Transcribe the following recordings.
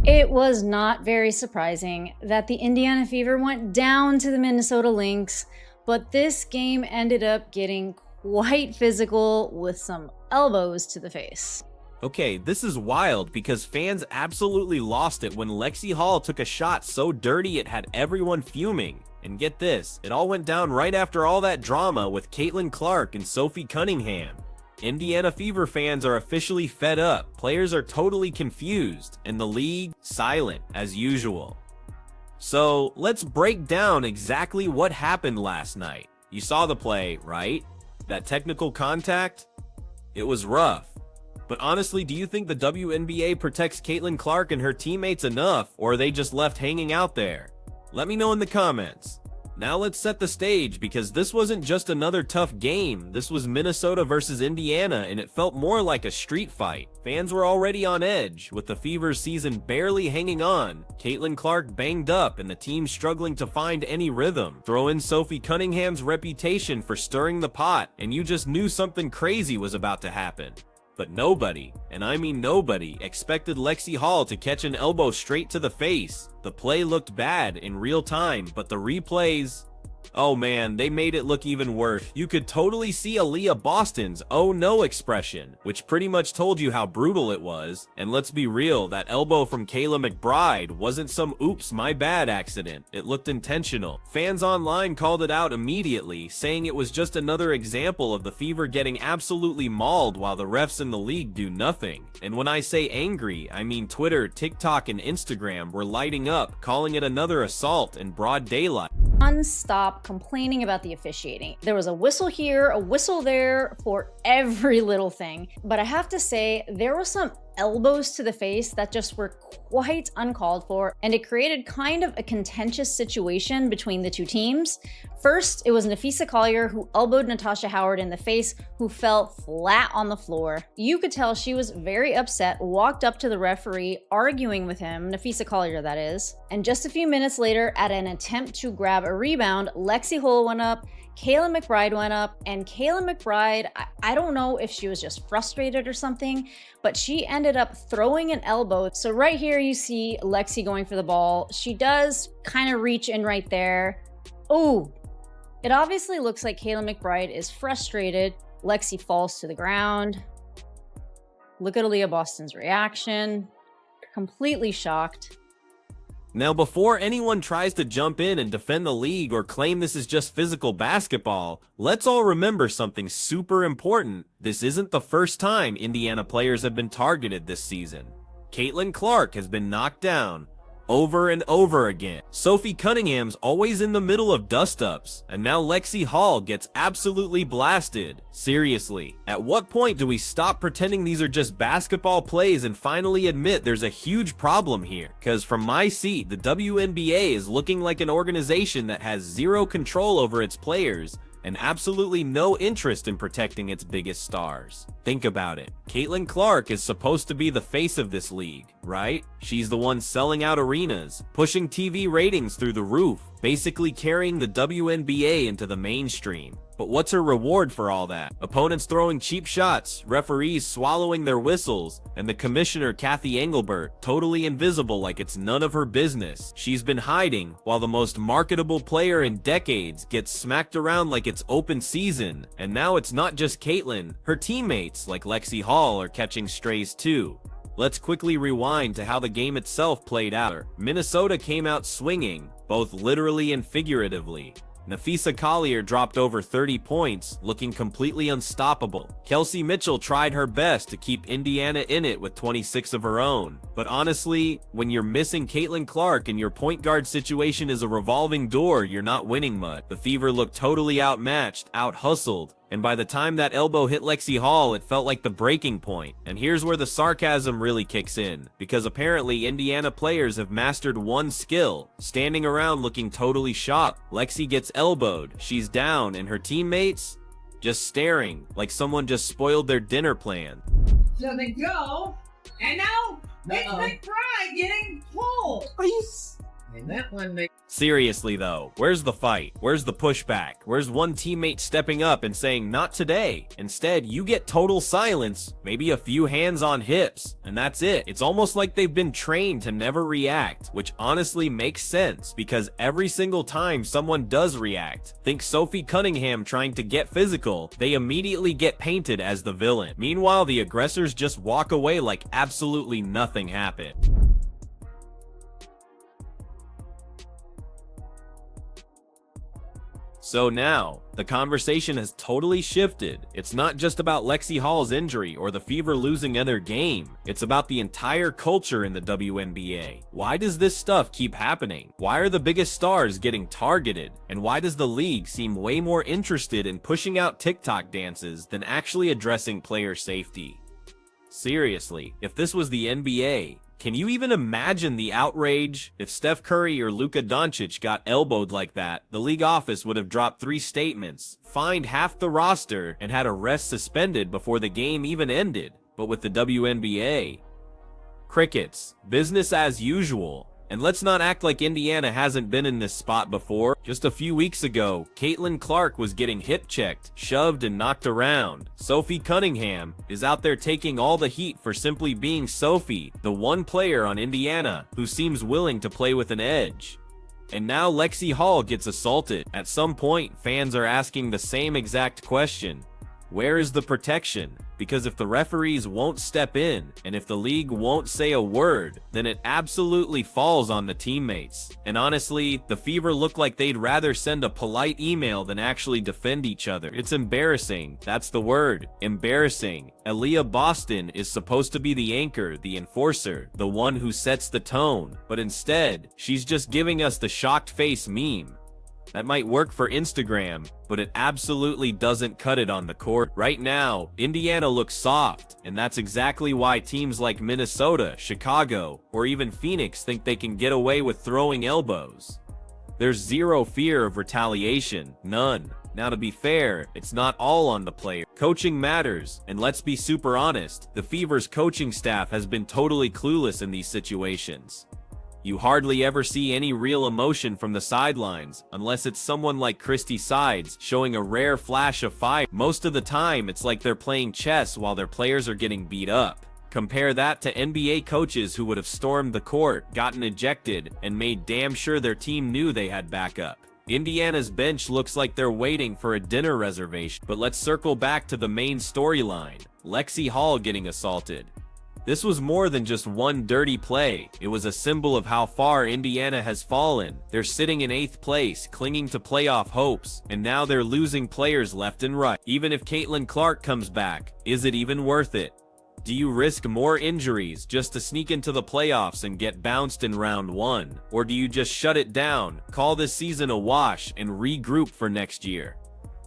It was not very surprising that the Indiana Fever went down to the Minnesota Lynx, but this game ended up getting quite physical with some elbows to the face. Okay, this is wild because fans absolutely lost it when Lexie Hall took a shot so dirty it had everyone fuming. And get this, it all went down right after all that drama with Caitlin Clark and Sophie Cunningham. Indiana Fever fans are officially fed up, players are totally confused, and the league silent as usual. So let's break down exactly what happened last night. You saw the play, right? That technical contact? It was rough. But honestly, do you think the WNBA protects Caitlin Clark and her teammates enough, or are they just left hanging out there? Let me know in the comments. Now let's set the stage, because this wasn't just another tough game. This was Minnesota versus Indiana, and it felt more like a street fight. Fans were already on edge, with the Fever's season barely hanging on, Caitlin Clark banged up, and the team struggling to find any rhythm. Throw in Sophie Cunningham's reputation for stirring the pot, and you just knew something crazy was about to happen. But nobody, and I mean nobody, expected Lexie Hall to catch an elbow straight to the face. The play looked bad in real time, but the replays, oh man, they made it look even worse. You could totally see Aaliyah Boston's "oh no" expression, which pretty much told you how brutal it was. And let's be real, that elbow from Kayla McBride wasn't some oops my bad accident. It looked intentional. Fans online called it out immediately, saying it was just another example of the Fever getting absolutely mauled while the refs in the league do nothing. And when I say angry, I mean Twitter, TikTok, and Instagram were lighting up, calling it another assault in broad daylight. Non-stop complaining about the officiating. There was a whistle here, a whistle there for every little thing. But I have to say, there were some elbows to the face that just were quite uncalled for, and it created kind of a contentious situation between the two teams. First, it was Napheesa Collier who elbowed Natasha Howard in the face, who fell flat on the floor. You could tell she was very upset, walked up to the referee, arguing with him, Napheesa Collier that is. And just a few minutes later, at an attempt to grab a rebound, Lexie Hall went up, Kayla McBride went up, and Kayla McBride, I don't know if she was just frustrated or something, but she ended up throwing an elbow. So right here you see Lexie going for the ball. She does kind of reach in right there. Oh, it obviously looks like Kayla McBride is frustrated. Lexie falls to the ground. Look at Aaliyah Boston's reaction. Completely shocked. Now, before anyone tries to jump in and defend the league or claim this is just physical basketball, let's all remember something super important. This isn't the first time Indiana players have been targeted this season. Caitlin Clark has been knocked down over and over again. Sophie Cunningham's always in the middle of dust-ups, and now Lexie Hall gets absolutely blasted. Seriously, at what point do we stop pretending these are just basketball plays and finally admit there's a huge problem here? Because from my seat, the WNBA is looking like an organization that has zero control over its players and absolutely no interest in protecting its biggest stars. Think about it. Caitlin Clark is supposed to be the face of this league, right? She's the one selling out arenas, pushing TV ratings through the roof, basically carrying the WNBA into the mainstream. But what's her reward for all that? Opponents throwing cheap shots, referees swallowing their whistles, and the commissioner Kathy Engelbert totally invisible like it's none of her business. She's been hiding while the most marketable player in decades gets smacked around like it's open season. And now it's not just Caitlin, her teammates like Lexie Hall are catching strays too. Let's quickly rewind to how the game itself played out. Minnesota came out swinging, both literally and figuratively. Napheesa Collier dropped over 30 points, looking completely unstoppable. Kelsey Mitchell tried her best to keep Indiana in it with 26 of her own. But honestly, when you're missing Caitlin Clark and your point guard situation is a revolving door, you're not winning much. The Fever looked totally outmatched, out-hustled. And by the time that elbow hit Lexie Hall, it felt like the breaking point. And here's where the sarcasm really kicks in, because apparently Indiana players have mastered one skill, standing around looking totally shocked. Lexie gets elbowed, she's down, and her teammates just staring like someone just spoiled their dinner plan. So they go, and now it's McBride getting pulled. And that one makes... Seriously though, where's the fight? Where's the pushback? Where's one teammate stepping up and saying, not today? Instead, you get total silence, maybe a few hands on hips, and that's it. It's almost like they've been trained to never react, which honestly makes sense, because every single time someone does react, think Sophie Cunningham trying to get physical, they immediately get painted as the villain. Meanwhile, the aggressors just walk away like absolutely nothing happened. So now, the conversation has totally shifted. It's not just about Lexie Hall's injury or the Fever losing another game. It's about the entire culture in the WNBA. Why does this stuff keep happening? Why are the biggest stars getting targeted? And why does the league seem way more interested in pushing out TikTok dances than actually addressing player safety? Seriously, if this was the NBA, can you even imagine the outrage? If Steph Curry or Luka Doncic got elbowed like that, the league office would have dropped 3 statements, fined half the roster, and had arrests suspended before the game even ended. But with the WNBA, crickets, business as usual. And let's not act like Indiana hasn't been in this spot before. Just a few weeks ago, Caitlin Clark was getting hip-checked, shoved, and knocked around. Sophie Cunningham is out there taking all the heat for simply being Sophie, the one player on Indiana who seems willing to play with an edge. And now Lexie Hall gets assaulted. At some point, fans are asking the same exact question. Where is the protection? Because if the referees won't step in, and if the league won't say a word, then it absolutely falls on the teammates. And honestly, the Fever look like they'd rather send a polite email than actually defend each other. It's embarrassing. That's the word. Embarrassing. Aaliyah Boston is supposed to be the anchor, the enforcer, the one who sets the tone. But instead, she's just giving us the shocked face meme. That might work for Instagram, but it absolutely doesn't cut it on the court. Right now, Indiana looks soft, and that's exactly why teams like Minnesota, Chicago, or even Phoenix think they can get away with throwing elbows. There's zero fear of retaliation, none. Now to be fair, it's not all on the player. Coaching matters, and let's be super honest, the Fever's coaching staff has been totally clueless in these situations. You hardly ever see any real emotion from the sidelines, unless it's someone like Christy Sides showing a rare flash of fire. Most of the time, it's like they're playing chess while their players are getting beat up. Compare that to NBA coaches who would have stormed the court, gotten ejected, and made damn sure their team knew they had backup. Indiana's bench looks like they're waiting for a dinner reservation. But let's circle back to the main storyline, Lexie Hall getting assaulted. This was more than just one dirty play. It was a symbol of how far Indiana has fallen. They're sitting in 8th place, clinging to playoff hopes, and now they're losing players left and right. Even if Caitlin Clark comes back, is it even worth it? Do you risk more injuries just to sneak into the playoffs and get bounced in round 1? Or do you just shut it down, call this season a wash, and regroup for next year?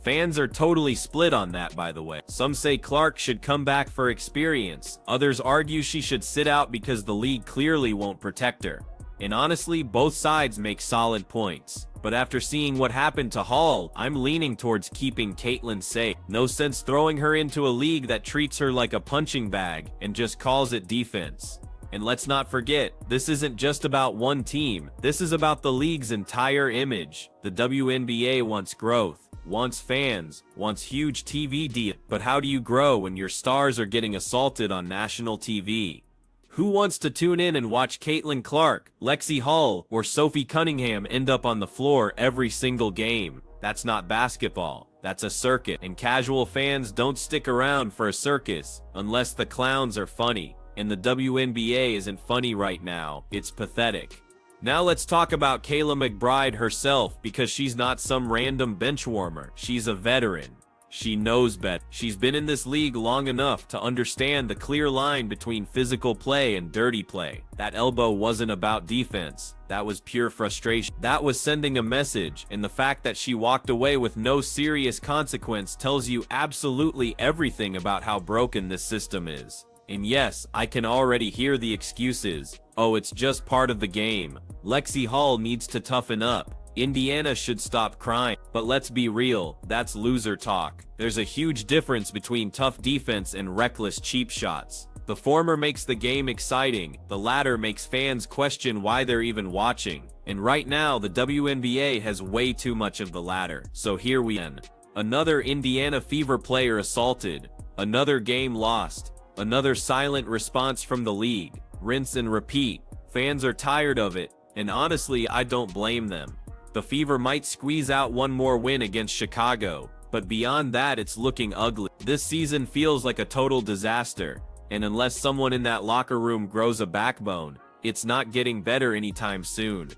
Fans are totally split on that, by the way. Some say Clark should come back for experience. Others argue she should sit out because the league clearly won't protect her. And honestly, both sides make solid points. But after seeing what happened to Hall, I'm leaning towards keeping Caitlin safe. No sense throwing her into a league that treats her like a punching bag and just calls it defense. And let's not forget, this isn't just about one team. This is about the league's entire image. The WNBA wants growth, wants fans, wants huge TV deals. But how do you grow when your stars are getting assaulted on national TV? Who wants to tune in and watch Caitlin Clark, Lexie Hall, or Sophie Cunningham end up on the floor every single game? That's not basketball. That's a circus. And casual fans don't stick around for a circus unless the clowns are funny. And the WNBA isn't funny right now. It's pathetic. Now let's talk about Kayla McBride herself, because she's not some random bench warmer. She's a veteran. She knows better. She's been in this league long enough to understand the clear line between physical play and dirty play. That elbow wasn't about defense. That was pure frustration. That was sending a message, and the fact that she walked away with no serious consequence tells you absolutely everything about how broken this system is. And yes, I can already hear the excuses. Oh, it's just part of the game. Lexie Hall needs to toughen up. Indiana should stop crying. But let's be real, that's loser talk. There's a huge difference between tough defense and reckless cheap shots. The former makes the game exciting, the latter makes fans question why they're even watching. And right now, the WNBA has way too much of the latter. So here we end. Another Indiana Fever player assaulted, another game lost, another silent response from the league. Rinse and repeat. Fans are tired of it, and honestly, I don't blame them. The Fever might squeeze out one more win against Chicago, but beyond that, it's looking ugly. This season feels like a total disaster, and unless someone in that locker room grows a backbone, it's not getting better anytime soon.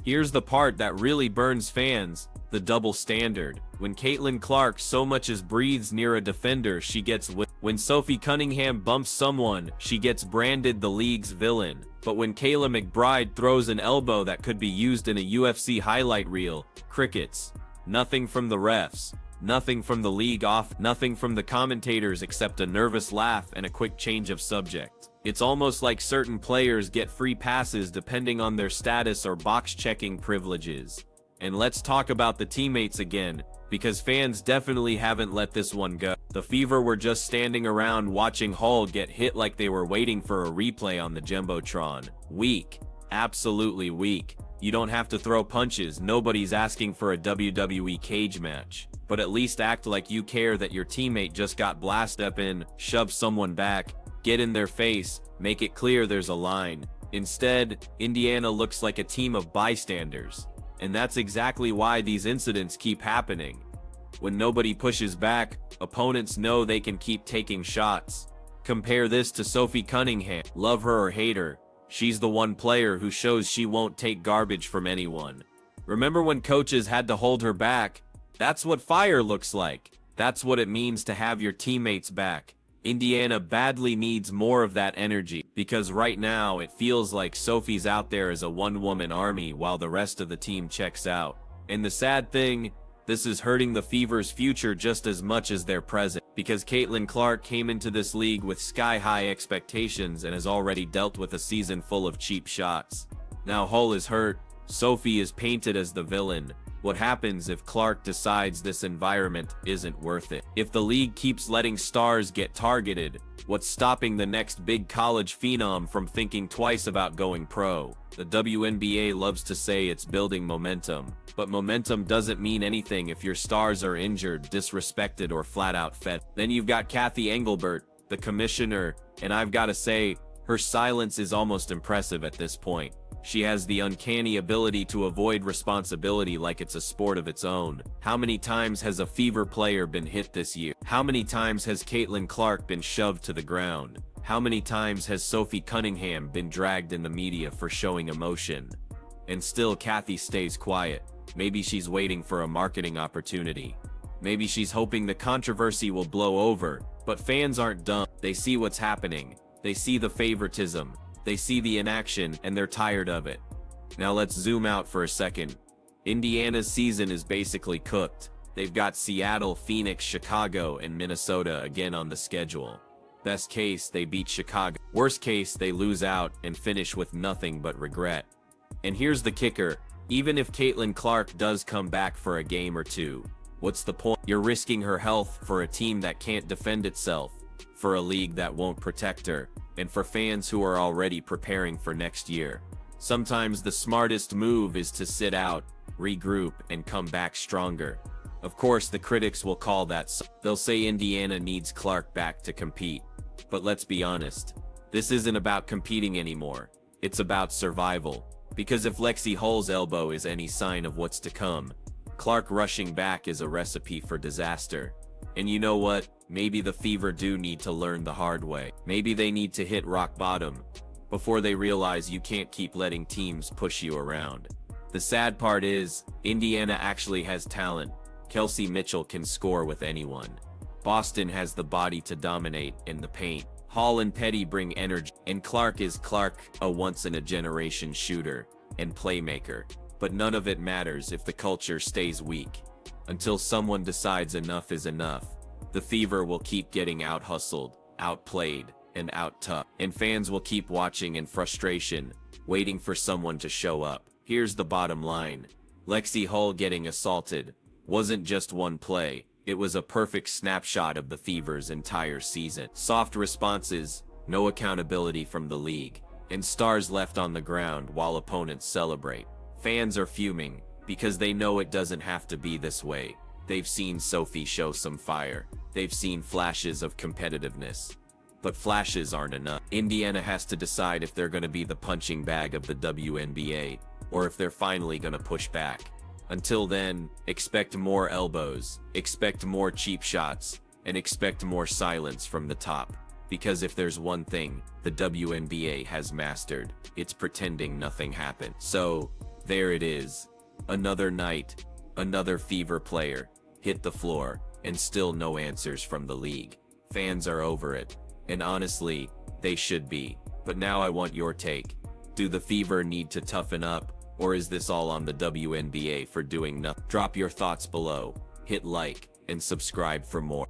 Here's the part that really burns fans, the double standard. When Caitlin Clark so much as breathes near a defender, she gets whipped. When Sophie Cunningham bumps someone, she gets branded the league's villain. But when Kayla McBride throws an elbow that could be used in a UFC highlight reel, crickets. Nothing from the refs. Nothing from the league nothing from the commentators except a nervous laugh and a quick change of subject. It's almost like certain players get free passes depending on their status or box-checking privileges. And let's talk about the teammates again, because fans definitely haven't let this one go. The Fever were just standing around watching Hull get hit like they were waiting for a replay on the Jumbotron. Weak. Absolutely weak. You don't have to throw punches, nobody's asking for a WWE cage match. But at least act like you care that your teammate just got blasted up in, shove someone back, get in their face, make it clear there's a line. Instead, Indiana looks like a team of bystanders. And that's exactly why these incidents keep happening. When nobody pushes back, opponents know they can keep taking shots. Compare this to Sophie Cunningham. Love her or hate her, she's the one player who shows she won't take garbage from anyone. Remember when coaches had to hold her back? That's what fire looks like. That's what it means to have your teammates back. Indiana badly needs more of that energy, because right now it feels like Sophie's out there as a one-woman army while the rest of the team checks out. And the sad thing, this is hurting the Fever's future just as much as their present, because Caitlin Clark came into this league with sky-high expectations and has already dealt with a season full of cheap shots. Now Hull is hurt, Sophie is painted as the villain. What happens if Clark decides this environment isn't worth it? If the league keeps letting stars get targeted, what's stopping the next big college phenom from thinking twice about going pro? The WNBA loves to say it's building momentum, but momentum doesn't mean anything if your stars are injured, disrespected, or flat out fed. Then you've got Kathy Engelbert, the commissioner, and I've gotta say, her silence is almost impressive at this point. She has the uncanny ability to avoid responsibility like it's a sport of its own. How many times has a Fever player been hit this year? How many times has Caitlin Clark been shoved to the ground? How many times has Sophie Cunningham been dragged in the media for showing emotion? And still Kathy stays quiet. Maybe she's waiting for a marketing opportunity. Maybe she's hoping the controversy will blow over, but fans aren't dumb. They see what's happening. They see the favoritism. They see the inaction, and they're tired of it. Now let's zoom out for a second. Indiana's season is basically cooked. They've got Seattle, Phoenix, Chicago, and Minnesota again on the schedule. Best case, they beat Chicago. Worst case, they lose out and finish with nothing but regret. And here's the kicker. Even if Caitlin Clark does come back for a game or two, what's the point? You're risking her health for a team that can't defend itself, for a league that won't protect her, and for fans who are already preparing for next year. Sometimes the smartest move is to sit out, regroup, and come back stronger. Of course, the critics will call that. They'll say Indiana needs Clark back to compete. But let's be honest, this isn't about competing anymore. It's about survival. Because if Lexie Hull's elbow is any sign of what's to come, Clark rushing back is a recipe for disaster. And you know what? Maybe the Fever do need to learn the hard way. Maybe they need to hit rock bottom before they realize you can't keep letting teams push you around. The sad part is, Indiana actually has talent. Kelsey Mitchell can score with anyone. Boston has the body to dominate in the paint. Hall and Petty bring energy, and Clark is Clark, a once-in-a-generation shooter and playmaker. But none of it matters if the culture stays weak. Until someone decides enough is enough, the Fever will keep getting out-hustled, outplayed, and out-tough. And fans will keep watching in frustration, waiting for someone to show up. Here's the bottom line. Lexie Hull getting assaulted wasn't just one play. It was a perfect snapshot of the Fever's entire season. Soft responses, no accountability from the league, and stars left on the ground while opponents celebrate. Fans are fuming because they know it doesn't have to be this way. They've seen Sophie show some fire. They've seen flashes of competitiveness. But flashes aren't enough. Indiana has to decide if they're going to be the punching bag of the WNBA, or if they're finally going to push back. Until then, expect more elbows, expect more cheap shots, and expect more silence from the top. Because if there's one thing the WNBA has mastered, it's pretending nothing happened. So, there it is. Another night, another Fever player hit the floor, and still no answers from the league. Fans are over it. And honestly, they should be. But now I want your take. Do the Fever need to toughen up, or is this all on the WNBA for doing nothing? Drop your thoughts below, hit like, and subscribe for more.